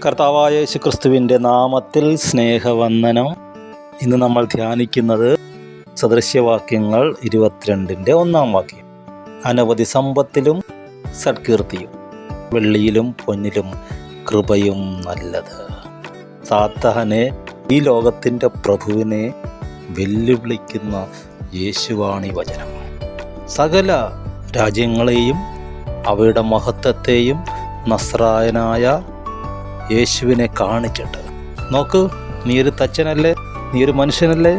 കർത്താവായ യേശുക്രിസ്തുവിൻ്റെ നാമത്തിൽ സ്നേഹവന്ദനം. ഇന്ന് നമ്മൾ ധ്യാനിക്കുന്നത് സദൃശ്യവാക്യങ്ങൾ 22-ന്റെ 1-ാം വാക്യം. അനവധി സമ്പത്തിലും സൽകീർത്തിയും വെള്ളിയിലും പൊന്നിലും കൃപയും നല്ലത്. സാത്താനെ, ഈ ലോകത്തിൻ്റെ പ്രഭുവിനെ വെല്ലുവിളിക്കുന്ന യേശുവാണി വചനം. സകല രാജ്യങ്ങളെയും അവയുടെ മഹത്വത്തെയും നസ്രായനായ യേശുവിനെ കാണിച്ചിട്ട്, നോക്ക്, നീ ഒരു തച്ചനല്ലേ, നീ ഒരു മനുഷ്യനല്ലേ,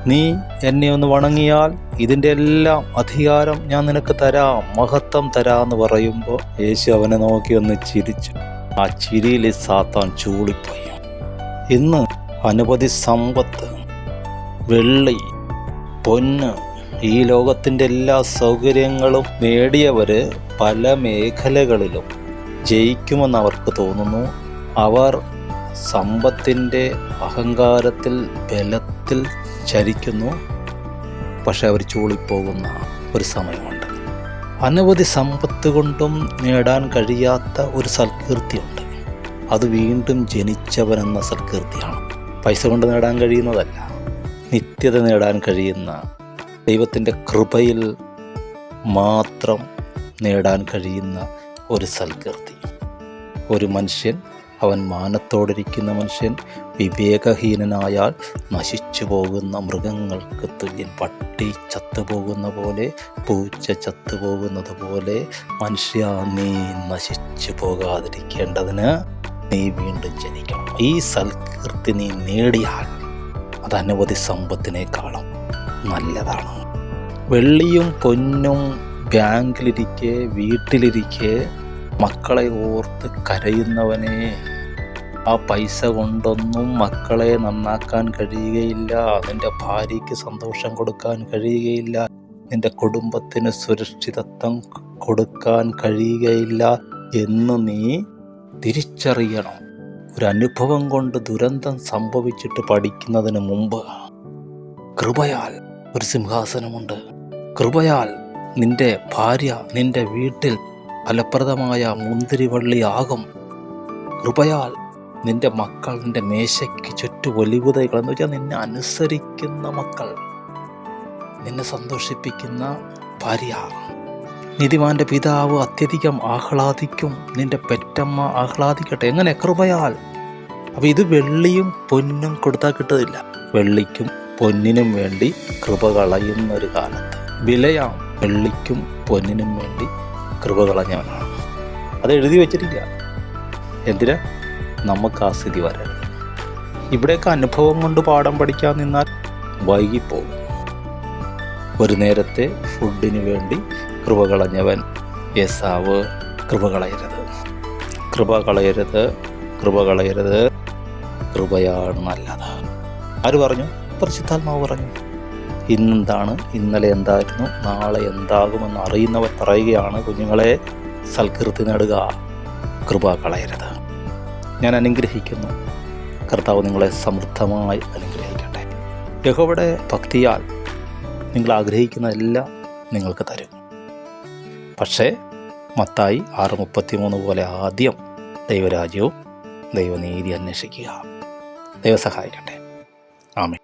നീ എന്നെ ഒന്ന് വണങ്ങിയാൽ ഇതിൻ്റെ എല്ലാം അധികാരം ഞാൻ നിനക്ക് തരാം, മഹത്വം തരാമെന്ന് പറയുമ്പോൾ യേശു അവനെ നോക്കി ഒന്ന് ചിരിച്ചു. ആ ചിരിയിൽ സാത്താൻ ചൂളിപ്പോയി. ഇന്ന് അനവധി സമ്പത്ത്, വെള്ളി, പൊന്ന്, ഈ ലോകത്തിൻ്റെ എല്ലാ സൗകര്യങ്ങളും നേടിയവർ പല മേഖലകളിലും ജയിക്കുമെന്ന് അവർക്ക് തോന്നുന്നു. അവർ സമ്പത്തിൻ്റെ അഹങ്കാരത്തിൽ, ബലത്തിൽ ചരിക്കുന്നു. പക്ഷെ അവർ ചൂളിപ്പോകുന്ന ഒരു സമയമുണ്ട്. അനവധി സമ്പത്ത് കൊണ്ടും നേടാൻ കഴിയാത്ത ഒരു സൽകീർത്തിയുണ്ട്. അത് വീണ്ടും ജനിച്ചവനെന്ന സൽകീർത്തിയാണ്. പൈസ കൊണ്ട് നേടാൻ കഴിയുന്നതല്ല, നിത്യത നേടാൻ കഴിയുന്ന, ദൈവത്തിൻ്റെ കൃപയിൽ മാത്രം നേടാൻ കഴിയുന്ന ഒരു സൽകീർത്തി. ഒരു മനുഷ്യൻ, അവൻ മാനത്തോടിരിക്കുന്ന മനുഷ്യൻ, വിവേകഹീനനായാൽ നശിച്ചു പോകുന്ന മൃഗങ്ങൾക്ക് തുല്യൻ. പട്ടി ചത്തുപോകുന്ന പോലെ, പൂച്ച ചത്തുപോകുന്നത് പോലെ, മനുഷ്യ, നീ നശിച്ചു പോകാതിരിക്കേണ്ടതിന് നീ വീണ്ടും ജനിക്കണം. ഈ സൽകീർത്തി നീ നേടിയാൽ അത് അനവധി സമ്പത്തിനേക്കാളും നല്ലതാണ്. വെള്ളിയും പൊന്നും ബാങ്കിലിരിക്കെ, വീട്ടിലിരിക്കെ മക്കളെ ഓർത്ത് കരയുന്നവനെ, ആ പൈസ കൊണ്ടൊന്നും മക്കളെ നന്നാക്കാൻ കഴിയുകയില്ല, നിൻ്റെ ഭാര്യയ്ക്ക് സന്തോഷം കൊടുക്കാൻ കഴിയുകയില്ല, നിൻ്റെ കുടുംബത്തിന് സുരക്ഷിതത്വം കൊടുക്കാൻ കഴിയുകയില്ല എന്ന് നീ തിരിച്ചറിയണം. ഒരു അനുഭവം കൊണ്ട് ദുരന്തം സംഭവിച്ചിട്ട് പഠിക്കുന്നതിന് മുമ്പ് കൃപയാൽ ഒരു സിംഹാസനമുണ്ട്. കൃപയാൽ നിൻ്റെ ഭാര്യ നിൻ്റെ വീട്ടിൽ ഫലപ്രദമായ മുന്തിരിവള്ളിയാകും. കൃപയാൽ നിൻ്റെ മക്കൾ നിൻ്റെ മേശയ്ക്ക് ചുറ്റും ഒലിവുതൈകൾ, എന്ന് വെച്ചാൽ നിന്നെ അനുസരിക്കുന്ന മക്കൾ, നിന്നെ സന്തോഷിപ്പിക്കുന്ന ഭാര്യ. നീതിമാന്റെ പിതാവ് അത്യധികം ആഹ്ലാദിക്കും, നിൻ്റെ പെറ്റമ്മ ആഹ്ലാദിക്കട്ടെ. എങ്ങനെ? കൃപയാൽ. അപ്പം ഇത് വെള്ളിയും പൊന്നും കൊടുത്താൽ കിട്ടത്തില്ല. വെള്ളിക്കും പൊന്നിനും വേണ്ടി കൃപ കളയുന്നൊരു കാലത്ത് വിലയാം വെള്ളിക്കും പൊന്നിനും വേണ്ടി കൃപ കളഞ്ഞവനാണ്. അത് എഴുതി വച്ചിട്ടില്ല. എന്തിനാ? നമുക്ക് ആ സ്ഥിതി വരരുത്. ഇവിടെയൊക്കെ അനുഭവം കൊണ്ട് പാഠം പഠിക്കാൻ നിന്നാൽ വൈകിപ്പോകും. ഒരു നേരത്തെ ഫുഡിന് വേണ്ടി കൃപ കളഞ്ഞവൻ ഏസാവ്. കൃപ കളയരുത്, കൃപ കളയരുത്, കൃപ കളയരുത്. കൃപയാണ് നല്ലത്. ആര് പറഞ്ഞു? പരിശുദ്ധാത്മാവ് പറഞ്ഞു. ഇന്നെന്താണ്, ഇന്നലെ എന്തായിരുന്നു, നാളെ എന്താകുമെന്ന് അറിയുന്നവർ പറയുകയാണ്, കുഞ്ഞുങ്ങളെ, സൽകീർത്തി നേടുക, കൃപ കളയരുത്. ഞാൻ അനുഗ്രഹിക്കുന്നു. കർത്താവ് നിങ്ങളെ സമൃദ്ധമായി അനുഗ്രഹിക്കട്ടെ. യഹോവയുടെ ഭക്തിയാൽ നിങ്ങൾ ആഗ്രഹിക്കുന്നതെല്ലാം നിങ്ങൾക്ക് തരും. പക്ഷേ മത്തായി 6:33 പോലെ ആദ്യം ദൈവരാജ്യവും ദൈവനീതി അന്വേഷിക്കുക. ദൈവം സഹായിക്കട്ടെ. ആമേൻ.